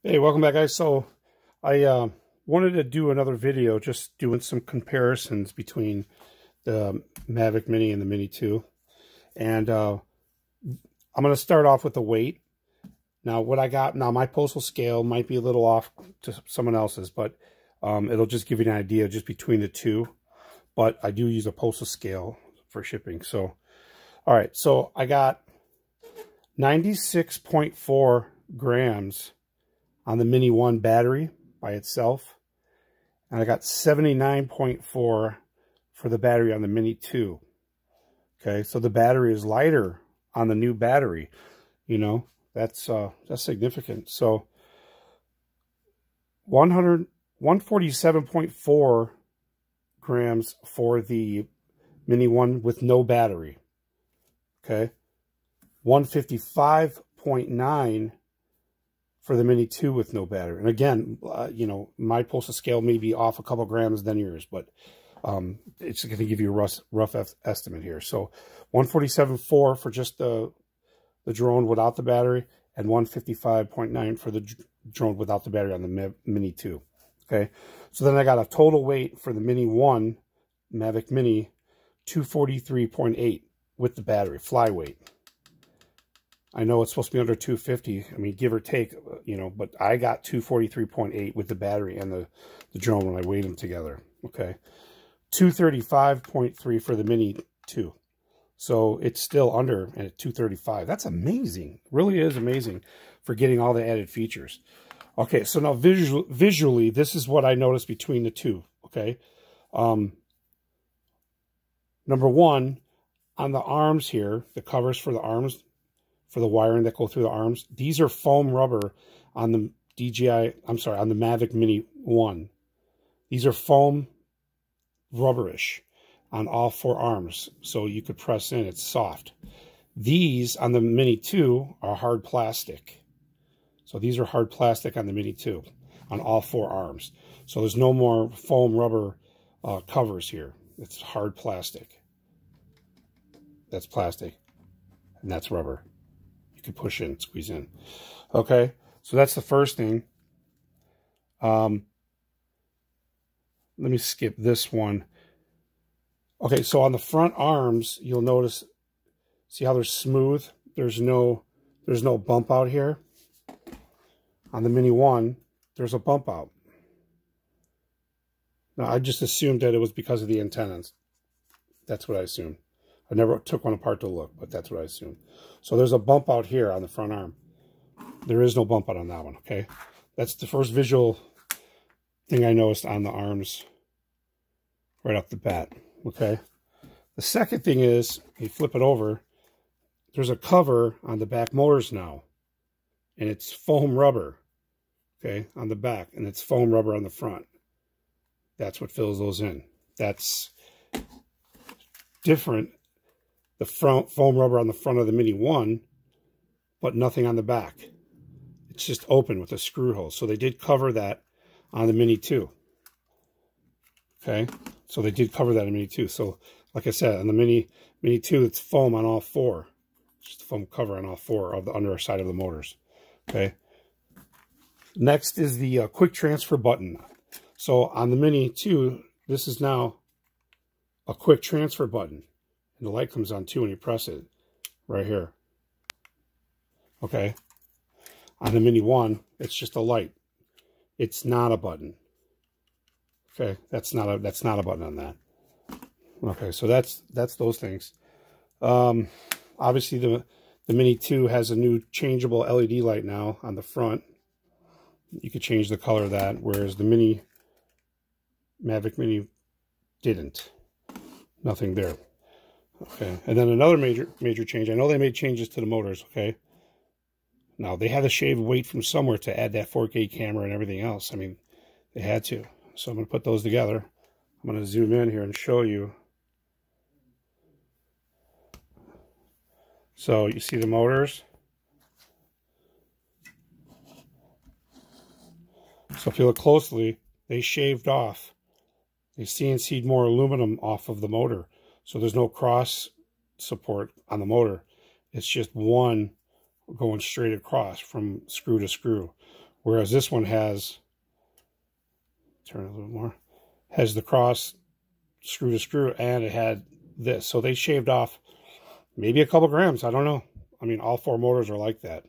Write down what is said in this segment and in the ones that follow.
Hey, welcome back, guys. So I wanted to do another video just doing some comparisons between the Mavic Mini and the Mini 2. And I'm going to start off with the weight. Now, what I got, now my postal scale might be a little off to someone else's, but it'll just give you an idea just between the two. But I do use a postal scale for shipping. So, all right, so I got 96.4 grams on the Mini 1 battery by itself. And I got 79.4 for the battery on the Mini 2. Okay, so the battery is lighter on the new battery. You know, that's significant. So 147.4 grams for the Mini 1 with no battery. Okay, 155.9 for the Mini 2 with no battery. And again, you know, my postal scale may be off a couple grams than yours, but it's going to give you a rough estimate here. So 147.4 for just the drone without the battery, and 155.9 for the drone without the battery on the Mini 2. Okay, so then I got a total weight for the Mini 1 Mavic Mini, 243.8 with the battery, fly weight. I know it's supposed to be under 250, I mean, give or take, you know, but I got 243.8 with the battery and the drone when I weighed them together, okay? 235.3 for the Mini 2. So it's still under at 235. That's amazing. It really is amazing for getting all the added features. Okay, so now visually, this is what I noticed between the two, okay? Number one, on the arms here, the covers for the arms, for the wiring that go through the arms, these are foam rubber on the on the Mavic Mini 1. These are foam rubberish on all four arms, so you could press in, it's soft. These on the Mini 2 are hard plastic. So these are hard plastic on the Mini 2 on all four arms. So there's no more foam rubber covers here. It's hard plastic. That's plastic, and that's rubber. You can push in, squeeze in. Okay, so that's the first thing. Let me skip this one. Okay, so on the front arms, you'll notice, see how they're smooth? There's no bump out here. On the Mini 1, there's a bump out. Now, I just assumed that it was because of the antennas. That's what I assumed. I never took one apart to look, but that's what I assumed. So there's a bump out here on the front arm. There is no bump out on that one, okay? That's the first visual thing I noticed on the arms right off the bat, okay? The second thing is, you flip it over, there's a cover on the back motors now, and it's foam rubber, okay, on the back, and it's foam rubber on the front. That's what fills those in. That's different. The front foam rubber on the front of the Mini 1, but nothing on the back. It's just open with a screw hole. So they did cover that on the Mini 2. Okay, so they did cover that in Mini 2. So like I said, on the Mini 2, it's foam on all four. Just a foam cover on all four of the underside of the motors. Okay. Next is the quick transfer button. So on the Mini 2, this is now a quick transfer button. And the light comes on too when you press it, right here. Okay. On the Mini 1, it's just a light. It's not a button. Okay, that's not a button on that. Okay, so that's those things. Obviously the Mini 2 has a new changeable LED light now on the front. You could change the color of that, whereas the Mavic Mini didn't. Nothing there. Okay, and then another major change. I know they made changes to the motors, okay? Now, they had to shave weight from somewhere to add that 4K camera and everything else. I mean, they had to. So I'm going to put those together. I'm going to zoom in here and show you. So you see the motors. So if you look closely, they shaved off. They CNC'd more aluminum off of the motor. So there's no cross support on the motor. It's just one going straight across from screw to screw. Whereas this one has, turn it a little more, has the cross screw to screw, and it had this. So they shaved off maybe a couple grams. I don't know. I mean, all 4 motors are like that.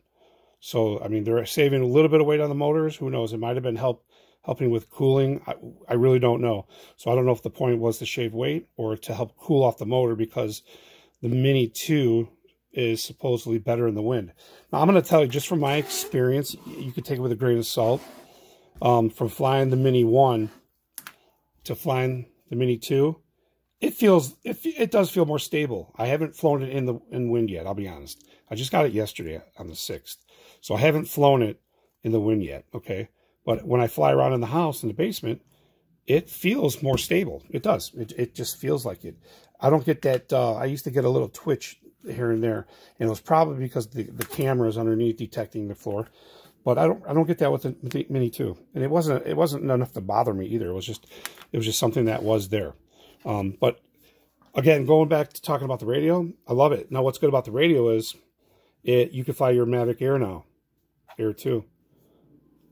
So, I mean, they're saving a little bit of weight on the motors. Who knows? It might have been helping with cooling. I really don't know. So I don't know if the point was to shave weight or to help cool off the motor, because the Mini 2 is supposedly better in the wind. Now, I'm going to tell you, just from my experience, you could take it with a grain of salt. From flying the Mini 1 to flying the Mini 2, it does feel more stable. I haven't flown it in wind yet, I'll be honest. I just got it yesterday on the 6th. So I haven't flown it in the wind yet, okay? But when I fly around in the house, in the basement, it feels more stable. It does. It just feels like it. I don't get that. I used to get a little twitch here and there, and it was probably because the camera is underneath detecting the floor. But I don't get that with the Mini 2, and it wasn't enough to bother me either. It was just something that was there. But again, going back to talking about the radio, I love it. Now, what's good about the radio is you can fly your Mavic Air now, Air 2.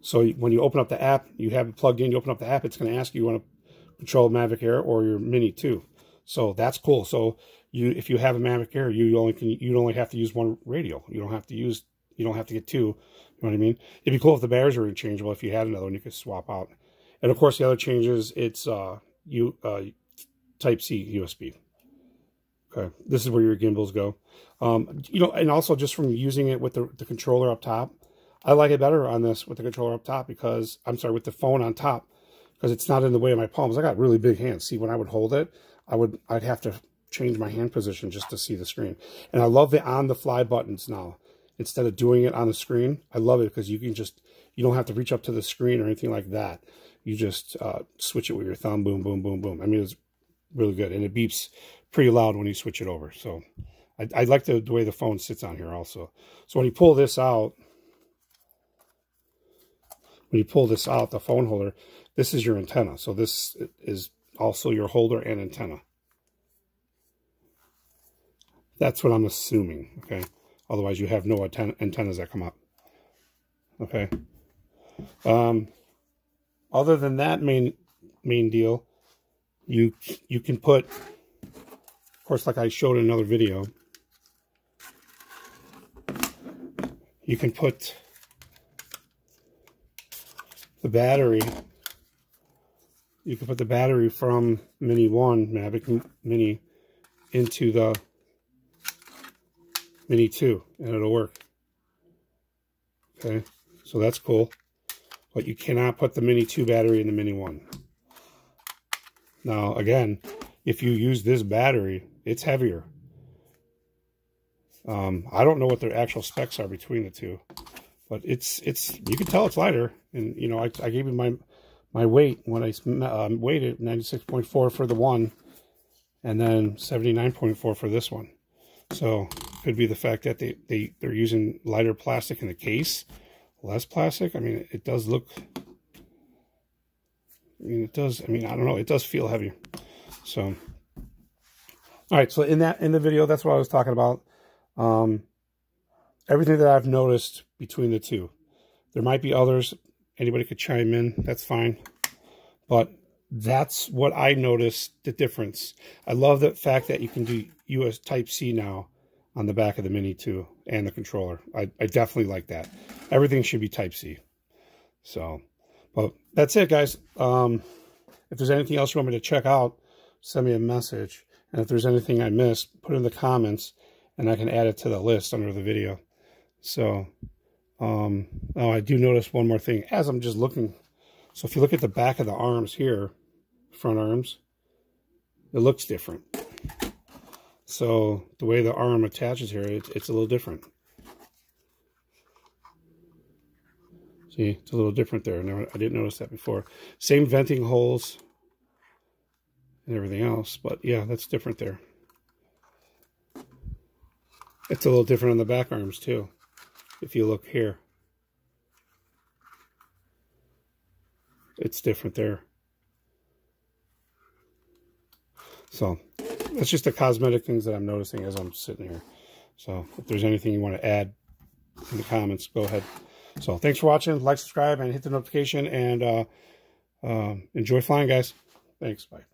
So when you open up the app, you have it plugged in, you open up the app, it's going to ask you want to control Mavic Air or your Mini 2. So that's cool. So if you have a Mavic Air, you only have to use one radio. You don't have to get 2. You know what I mean? It'd be cool if the batteries were interchangeable. If you had another one, you could swap out. And of course, the other changes, it's Type-C USB. Okay, this is where your gimbals go. And also just from using it with the controller up top, I like it better on this with the controller up top because, I'm sorry, with the phone on top, because it's not in the way of my palms. I got really big hands. See, when I would hold it, I'd have to change my hand position just to see the screen. And I love the on-the-fly buttons now. Instead of doing it on the screen, I love it because you don't have to reach up to the screen or anything like that. You just switch it with your thumb, boom, boom, boom, boom. I mean, it's really good. And it beeps pretty loud when you switch it over. So I like the way the phone sits on here also. So when you pull this out, the phone holder, this is your antenna. So this is also your holder and antenna. That's what I'm assuming, okay? Otherwise, you have no antennas that come up, okay? Other than that main deal, you can put, of course, like I showed in another video, you can put the battery. You can put the battery from Mini 1, Mavic Mini, into the Mini 2, and it'll work. Okay, so that's cool. But you cannot put the Mini 2 battery in the Mini 1. Now, again, if you use this battery, it's heavier. I don't know what their actual specs are between the two, but it's you can tell it's lighter. And you know, I gave you my weight when I weighed it, 96.4 for the one, and then 79.4 for this one. So could be the fact that they're using lighter plastic in the case, less plastic. I mean, it does look. I mean, it does. I mean, I don't know. It does feel heavier. So, all right. So in the video, that's what I was talking about. Everything that I've noticed between the two. There might be others. Anybody could chime in. That's fine. But that's what I noticed, the difference. I love the fact that you can do US Type-C now on the back of the Mini 2 and the controller. I definitely like that. Everything should be Type-C. So, but that's it, guys. If there's anything else you want me to check out, send me a message. And if there's anything I missed, put it in the comments, and I can add it to the list under the video. So, oh, I do notice one more thing as I'm just looking. So if you look at the back of the arms here, front arms, it looks different. So the way the arm attaches here, it's a little different. See, it's a little different there. I didn't notice that before. Same venting holes and everything else, but yeah, that's different there. It's a little different on the back arms too, if you look here. It's different there. So that's just the cosmetic things that I'm noticing as I'm sitting here. So if there's anything you want to add in the comments, go ahead. So thanks for watching. Like, subscribe, and hit the notification, and enjoy flying, guys. Thanks. Bye.